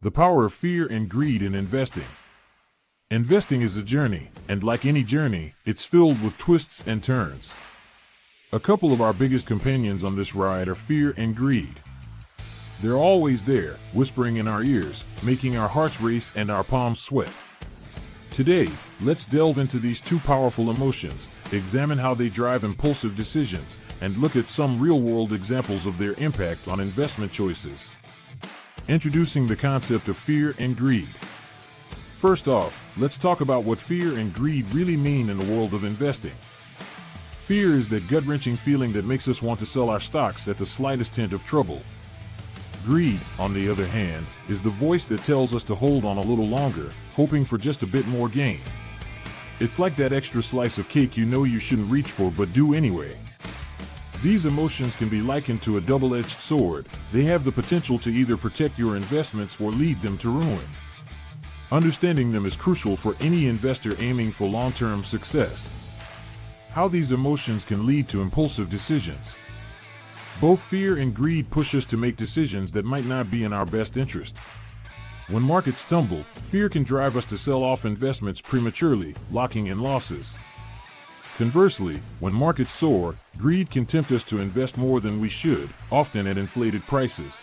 The power of fear and greed in investing. Investing is a journey, and like any journey, it's filled with twists and turns. A couple of our biggest companions on this ride are fear and greed. They're always there, whispering in our ears, making our hearts race and our palms sweat. Today, let's delve into these two powerful emotions, examine how they drive impulsive decisions, and look at some real-world examples of their impact on investment choices. Introducing the concept of fear and greed. First off, let's talk about what fear and greed really mean in the world of investing. Fear is that gut-wrenching feeling that makes us want to sell our stocks at the slightest hint of trouble. Greed, on the other hand, is the voice that tells us to hold on a little longer, hoping for just a bit more gain. It's like that extra slice of cake you know you shouldn't reach for but do anyway. These emotions can be likened to a double-edged sword. They have the potential to either protect your investments or lead them to ruin. Understanding them is crucial for any investor aiming for long-term success. How these emotions can lead to impulsive decisions. Both fear and greed push us to make decisions that might not be in our best interest. When markets tumble, fear can drive us to sell off investments prematurely, locking in losses. Conversely, when markets soar, greed can tempt us to invest more than we should, often at inflated prices.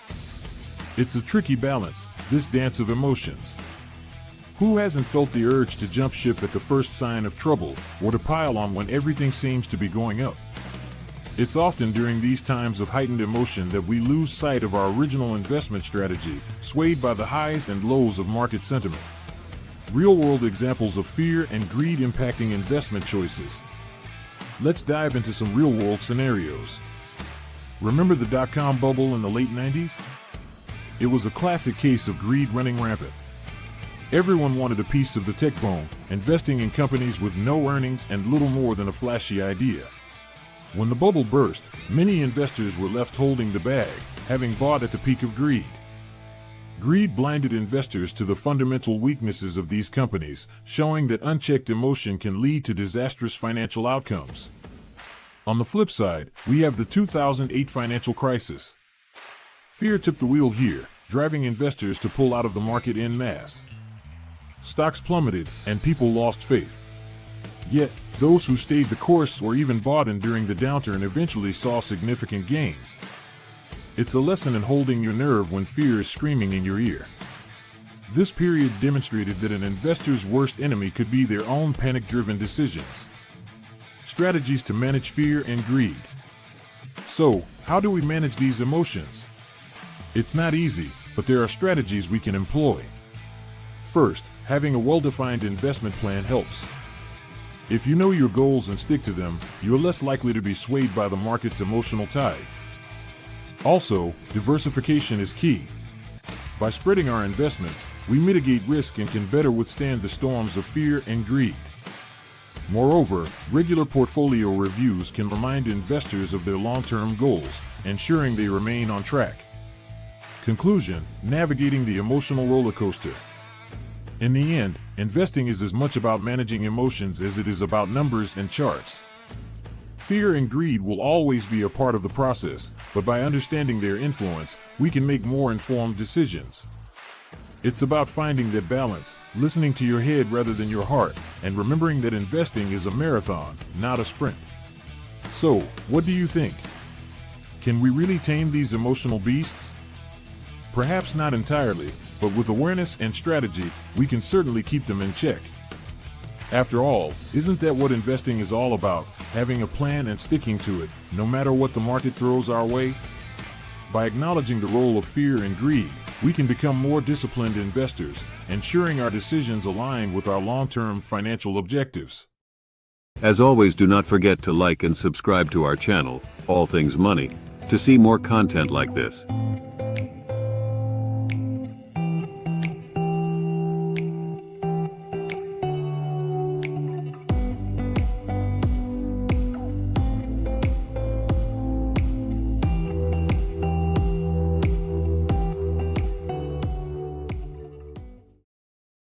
It's a tricky balance, this dance of emotions. Who hasn't felt the urge to jump ship at the first sign of trouble, or to pile on when everything seems to be going up? It's often during these times of heightened emotion that we lose sight of our original investment strategy, swayed by the highs and lows of market sentiment. Real-world examples of fear and greed impacting investment choices. Let's dive into some real-world scenarios. Remember the dot-com bubble in the late 90s? It was a classic case of greed running rampant. Everyone wanted a piece of the tech boom, investing in companies with no earnings and little more than a flashy idea. When the bubble burst, many investors were left holding the bag, having bought at the peak of greed. Greed blinded investors to the fundamental weaknesses of these companies, showing that unchecked emotion can lead to disastrous financial outcomes. On the flip side, we have the 2008 financial crisis. Fear took the wheel here, driving investors to pull out of the market en masse. Stocks plummeted, and people lost faith. Yet, those who stayed the course or even bought in during the downturn eventually saw significant gains. It's a lesson in holding your nerve when fear is screaming in your ear. This period demonstrated that an investor's worst enemy could be their own panic-driven decisions. Strategies to manage fear and greed. So, how do we manage these emotions? It's not easy, but there are strategies we can employ. First, having a well-defined investment plan helps. If you know your goals and stick to them, you're less likely to be swayed by the market's emotional tides. Also, diversification is key. By spreading our investments, we mitigate risk and can better withstand the storms of fear and greed. Moreover, regular portfolio reviews can remind investors of their long-term goals, ensuring they remain on track. Conclusion: navigating the emotional roller coaster. In the end, investing is as much about managing emotions as it is about numbers and charts. Fear and greed will always be a part of the process, but by understanding their influence, we can make more informed decisions. It's about finding that balance, listening to your head rather than your heart, and remembering that investing is a marathon, not a sprint. So, what do you think? Can we really tame these emotional beasts? Perhaps not entirely, but with awareness and strategy, we can certainly keep them in check. After all, isn't that what investing is all about, having a plan and sticking to it, no matter what the market throws our way? By acknowledging the role of fear and greed, we can become more disciplined investors, ensuring our decisions align with our long-term financial objectives. As always, do not forget to like and subscribe to our channel, All Things Money, to see more content like this.